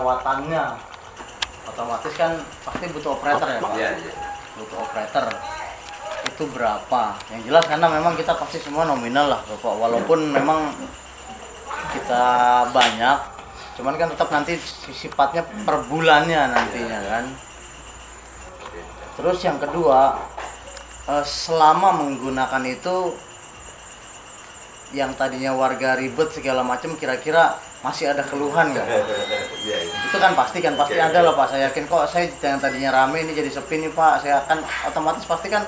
perawatannya otomatis kan pasti butuh operator ya Pak? Iya. Butuh operator itu berapa? Yang jelas karena memang kita pasti semua nominal lah Bapak, walaupun memang kita banyak, cuman kan tetap nanti sifatnya per bulannya nantinya kan. Terus yang kedua, selama menggunakan itu yang tadinya warga ribet segala macam, kira-kira masih ada keluhan nggak? Itu kan pasti ada lah Pak. Saya yakin kok saya yang tadinya rame ini jadi sepi nih Pak. Saya akan otomatis pasti kan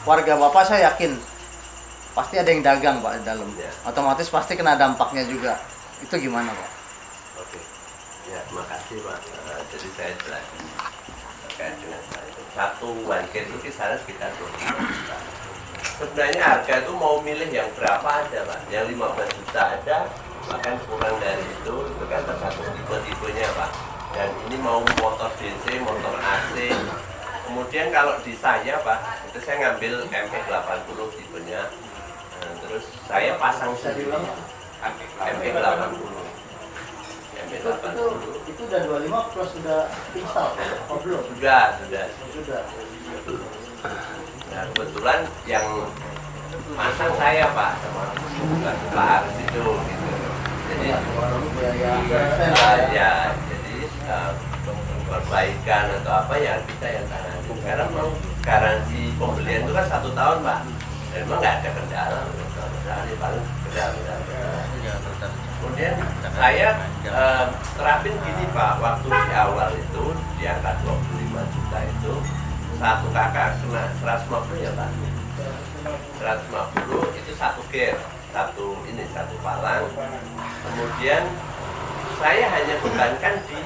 warga Bapak saya yakin pasti ada yang dagang Pak di dalam. Otomatis pasti kena dampaknya juga. Itu gimana Pak? Oke, ya makasih Pak. Jadi saya jelaskan terkait dengan itu. Satu wanket itu kisaran sekitar 20 juta. Sebenarnya harga itu mau milih yang berapa ada Pak. Yang 15 juta ada, bahkan kurang dari itu kan tergantung tipe-tipenya Pak. Dan ini mau motor DC, motor AC. Kemudian kalau di saya Pak, itu saya ngambil MP80 tipenya. Nah, terus saya pasang sendiri MP80. Itu udah 25 plus sudah install? Oh belum? Sudah. Nah, kebetulan yang pasang saya Pak sama Pak Haris itu gitu. Jadi ya jadi perbaikan atau apa ya kita yang tangani. Karena memang garansi pembelian itu kan 1 tahun Pak. Dan memang nggak ada kendala, paling kendala. Kemudian saya terapin gini Pak, waktu di awal itu di angka 25 juta itu satu kakak kena 150 ya Pak. 150 itu satu gear, satu palang. Kemudian saya hanya bebankan di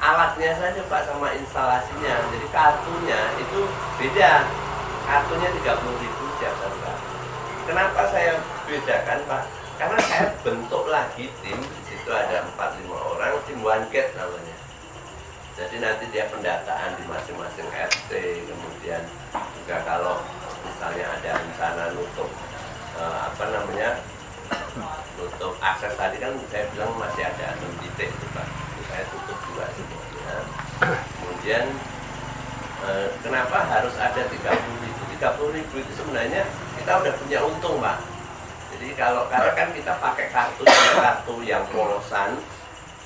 alatnya saja Pak sama instalasinya. Jadi kartunya itu beda. Kartunya 30.000 setiap Pak. Kenapa saya bedakan Pak? Karena saya bentuk lagi tim, di situ ada 4-5 orang, tim one gate namanya. Jadi nanti dia pendataan di masing-masing RT, kemudian juga kalau misalnya ada rencana nutup nutup akses tadi kan saya bilang masih ada 6 titik itu Pak. Itu saya tutup juga semuanya. Kemudian kenapa harus ada 30.000? 30.000 itu sebenarnya kita udah punya untung Pak. Jadi karena kan kita pakai kartu yang polosan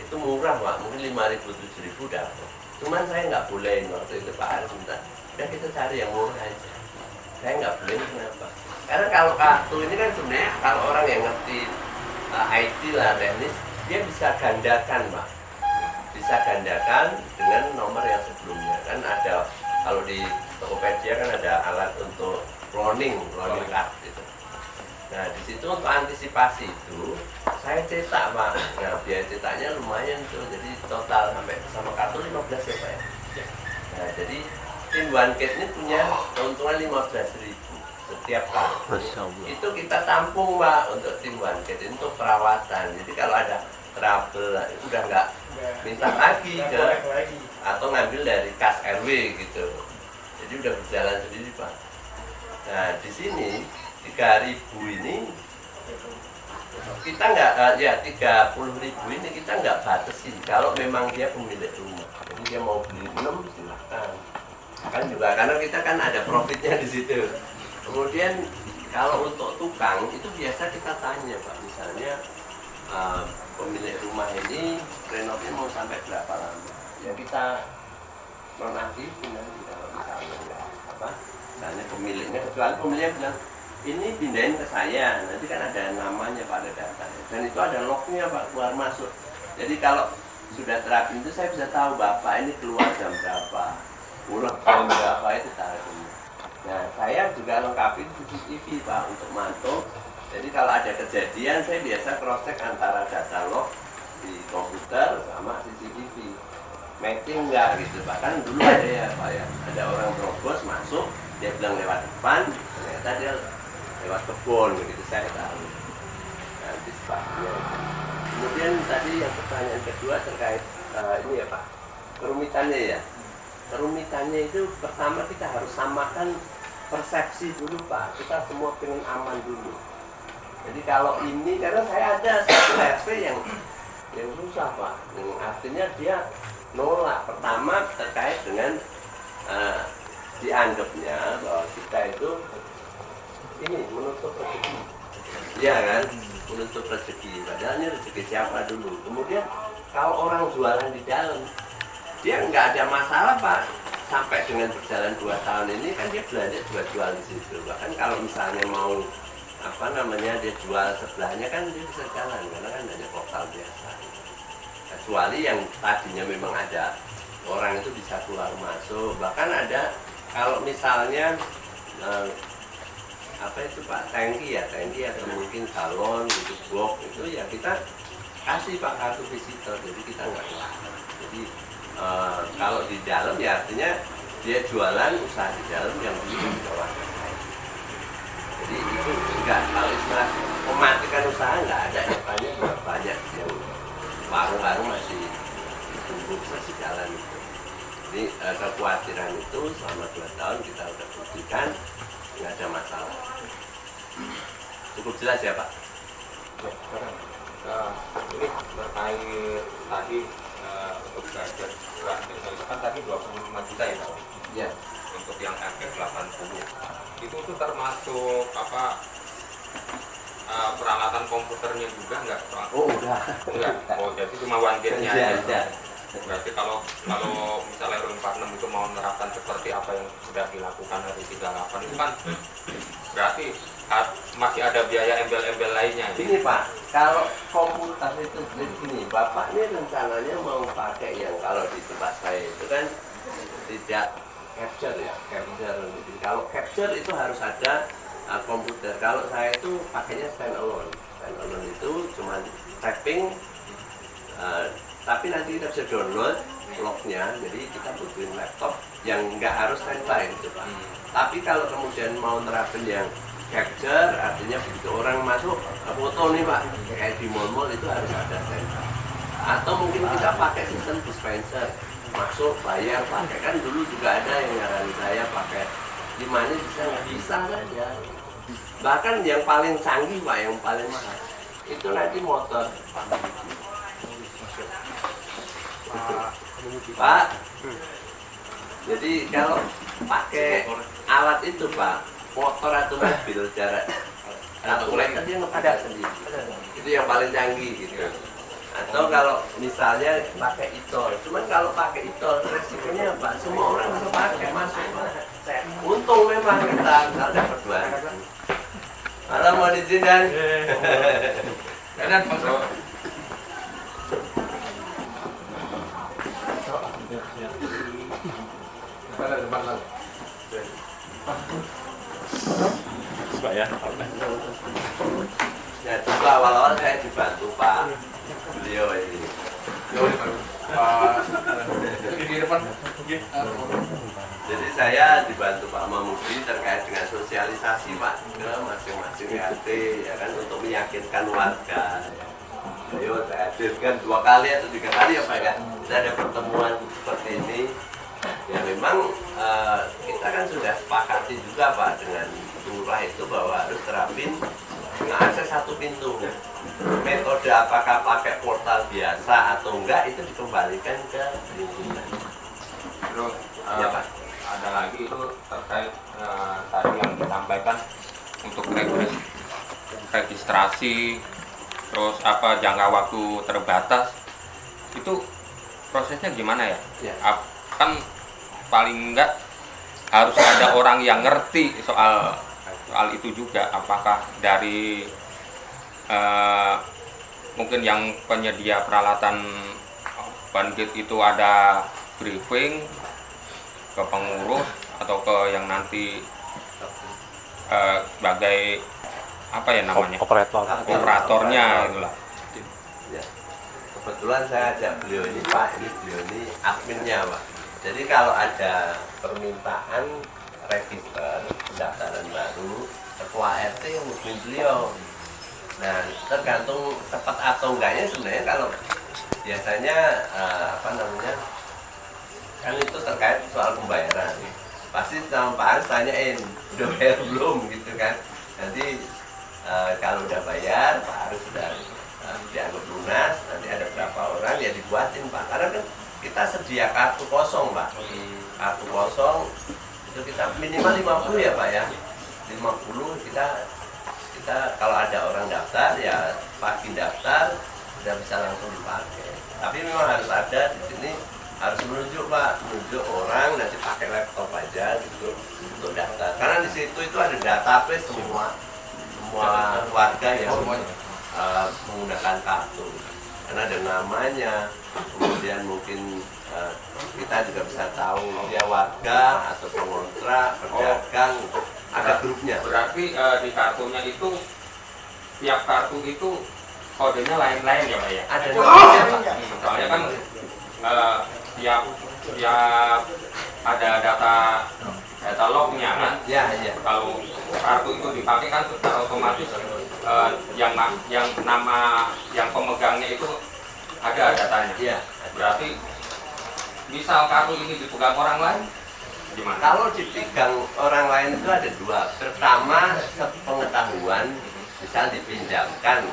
itu murah Pak, mungkin 5.000-7.000 dapat. Cuman saya nggak bolehin waktu itu Pak Haris minta, udah kita cari yang murah aja. Saya nggak bolehin kenapa? Karena kalau kartu ini kan sebenarnya kalau orang yang ngerti IT lah teknis, dia bisa gandakan Pak. Bisa gandakan dengan nomor yang sebelumnya. Kan ada kalau di Tokopedia kan ada alat untuk cloning card itu. Nah di situ untuk antisipasi itu saya cetak Pak. Nah biaya cetaknya lumayan tuh, jadi total sampai sama kartu 15 ya Pak ya. Nah jadi tim one gate ini punya keuntungan 15.000 setiap kartu. Itu kita tampung Pak untuk tim one gate untuk perawatan. Jadi kalau ada trouble udah nggak minta lagi ke atau ngambil dari kas RW gitu. Jadi udah berjalan sendiri Pak. Nah di sini 3.000 ini kita nggak 30.000 ini kita nggak batasin kalau memang dia pemilik rumah. Jadi dia mau beli 6 silahkan. Kan juga karena kita kan ada profitnya di situ. Kemudian kalau untuk tukang itu biasa kita tanya Pak, misalnya pemilik rumah ini renovnya mau sampai berapa lama? Ya kita nonaktifin nanti kalau misalnya misalnya pemiliknya, kecuali pemiliknya bilang ini pindahin ke saya, nanti kan ada namanya pada datanya dan itu ada lognya Pak, keluar masuk. Jadi kalau sudah terapin itu saya bisa tahu Bapak ini keluar jam berapa, pulang jam berapa, itu tahu. Nah saya juga lengkapi CCTV Pak untuk mantau. Jadi kalau ada kejadian saya biasa cross check antara data log di komputer sama CCTV, matching enggak gitu. Bahkan dulu ada ya Pak ya, ada orang terobos masuk, dia bilang lewat depan, ternyata dia lewat kebun begitu, saya tahu. Nanti sebabnya. Kemudian tadi yang pertanyaan kedua terkait ini ya Pak, kerumitannya ya. Kerumitannya itu pertama kita harus samakan persepsi dulu Pak. Kita semua pengen aman dulu. Jadi kalau ini karena saya ada satu RT yang susah Pak. Yang artinya dia nolak. Pertama terkait dengan dianggapnya bahwa kita itu ini menutup rezeki, iya kan, menutup rezeki. Padahal ini rezeki siapa dulu. Kemudian kalau orang jualan di dalam, dia nggak ada masalah Pak. Sampai dengan berjalan 2 tahun ini kan dia belanja jual di situ. Bahkan kalau misalnya mau apa namanya dia jual sebelahnya kan dia bisa jalan karena kan hanya portal biasa. Kecuali yang tadinya memang ada orang itu bisa keluar masuk. Bahkan ada kalau misalnya apa itu Pak, tangki atau mungkin salon gitu, box itu ya kita kasih Pak kartu visitor, jadi kita nggak keluar. Jadi kalau di dalam ya artinya dia jualan usaha di dalam yang dulu di bawah. Jadi itu enggak, kalau istilah mematikan usaha nggak ada, yang banyak yang warung-warung masih tumbuh masih jalan itu. Jadi kekhawatiran itu selama 2 tahun kita udah buktikan nggak ada masalah. Cukup jelas ya Pak? Ya, sekarang ini terkait tadi untuk budget kan tadi 25 juta ya Pak? Iya. Untuk yang efek 80 itu tuh termasuk apa peralatan komputernya juga nggak? Oh udah. Enggak. Oh jadi cuma one gate-nya Iya, aja. Berarti kalau misalnya RUU 46 itu mau menerapkan seperti apa yang sudah dilakukan dari 38 itu kan berarti masih ada biaya embel-embel lainnya. Ini Pak, kalau komputer itu begini, Bapak ini rencananya mau pakai yang kalau di tempat saya itu kan tidak capture ya, capture. Jadi, kalau capture itu harus ada komputer. Kalau saya itu pakainya stand alone. Stand alone itu cuma typing, tapi nanti kita bisa download lognya. Jadi kita butuhin laptop yang nggak harus standby gitu Pak. Tapi kalau kemudian mau nerapin yang capture, artinya begitu orang masuk foto nih Pak, kayak di mall-mall itu harus ada standby. Atau mungkin kita pakai sistem dispenser, masuk bayar pakai, kan dulu juga ada yang nyaranin saya pakai gimana bisa nggak bisa saja. Bahkan yang paling canggih Pak, yang paling mahal itu nanti motor Pak. Jadi kalau pakai alat itu Pak, motor atau mobil jarak 1 meter dia ngepada sendiri. Itu yang paling canggih gitu. Atau kalau misalnya pakai e-tol, cuman kalau pakai e-tol resikonya Pak, semua orang bisa pakai masuk. Untung memang kita kalau dapat 2. Kalau mau diizinkan. Dan masuk. Pak ya. Ya dulu awal-awal saya dibantu Pak beliau ini. Di depan. Jadi saya dibantu Pak Mamudi terkait dengan sosialisasi Pak ke masing-masing RT ya kan, untuk meyakinkan warga. Ayo saya hadirkan 2 kali atau 3 kali ya Pak ya. Kita ada pertemuan seperti ini. Ya memang kita kan sudah sepakati juga Pak dengan lurah itu bahwa harus terapin mengakses 1 pintu. Metode apakah pakai portal biasa atau enggak itu dikembalikan ke lingkungan. Terus Ya Pak. ada lagi itu terkait tadi yang disampaikan untuk registrasi, terus apa jangka waktu terbatas itu prosesnya gimana ya? Ya. Kan paling enggak harus ada orang yang ngerti soal itu juga, apakah dari mungkin yang penyedia peralatan bandit itu ada briefing ke pengurus atau ke yang nanti sebagai apa ya namanya, operatornya itulah. Ya. Kebetulan saya ajak beliau ini Pak, beliau ini adminnya Pak. Jadi kalau ada permintaan register pendaftaran baru, ketua RT yang hubungin beliau. Nah tergantung cepat atau enggaknya sebenarnya, kalau biasanya apa namanya, kan itu terkait soal pembayaran. Pasti sama Pak Aris tanyain, udah bayar belum gitu kan. Nanti kalau udah bayar, Pak Aris sudah dianggap lunas, nanti ada berapa dibutuhkan ya dibuatin Pak, karena kan kita sedia kartu kosong Pak. Kartu kosong itu kita minimal 50 ya Pak ya, 50 kita kalau ada orang daftar ya pagi daftar udah bisa langsung dipakai. Tapi memang harus ada di sini, harus menunjuk Pak, menunjuk orang, nanti pakai laptop aja gitu untuk daftar, karena di situ itu ada database semua warga yang menggunakan kartu, karena ada namanya, kemudian mungkin kita juga bisa tahu dia warga atau pengontrak, pedagang, ada grupnya. Berarti di kartunya itu tiap kartu itu kodenya lain-lain ya Pak ya? Ada namanya Pak. Soalnya kan tiap ada data lognya kan. Ya, ya. Kalau kartu itu dipakai kan secara otomatis yang nama yang pemegangnya itu ada datanya. Iya. Berarti misal kartu ini dipegang orang lain gimana? Kalau dipegang orang lain itu ada dua. Pertama, sepengetahuan, misal dipinjamkan,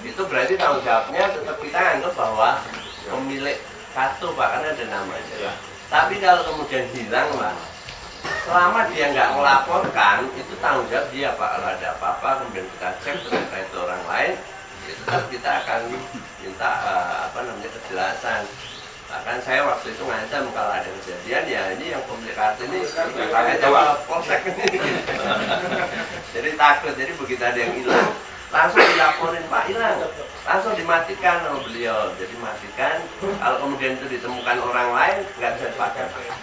itu berarti tanggung jawabnya tetap kita anggap bahwa pemilik kartu Pak, karena ada namanya. Ya. Tapi kalau kemudian hilang Pak, selama dia nggak melaporkan, itu tanggung jawab dia Pak. Kalau ada apa-apa, kemudian kita cek ternyata itu orang lain, itu tetap kita akan minta kejelasan. Bahkan saya waktu itu ngancam kalau ada kejadian ya ini yang pemilik kartu ini pakai jawab polsek ini. Jadi takut, jadi begitu ada yang hilang langsung dilaporin Pak hilang, langsung dimatikan sama beliau. Jadi matikan, kalau kemudian itu ditemukan orang lain nggak bisa dipakai Pak.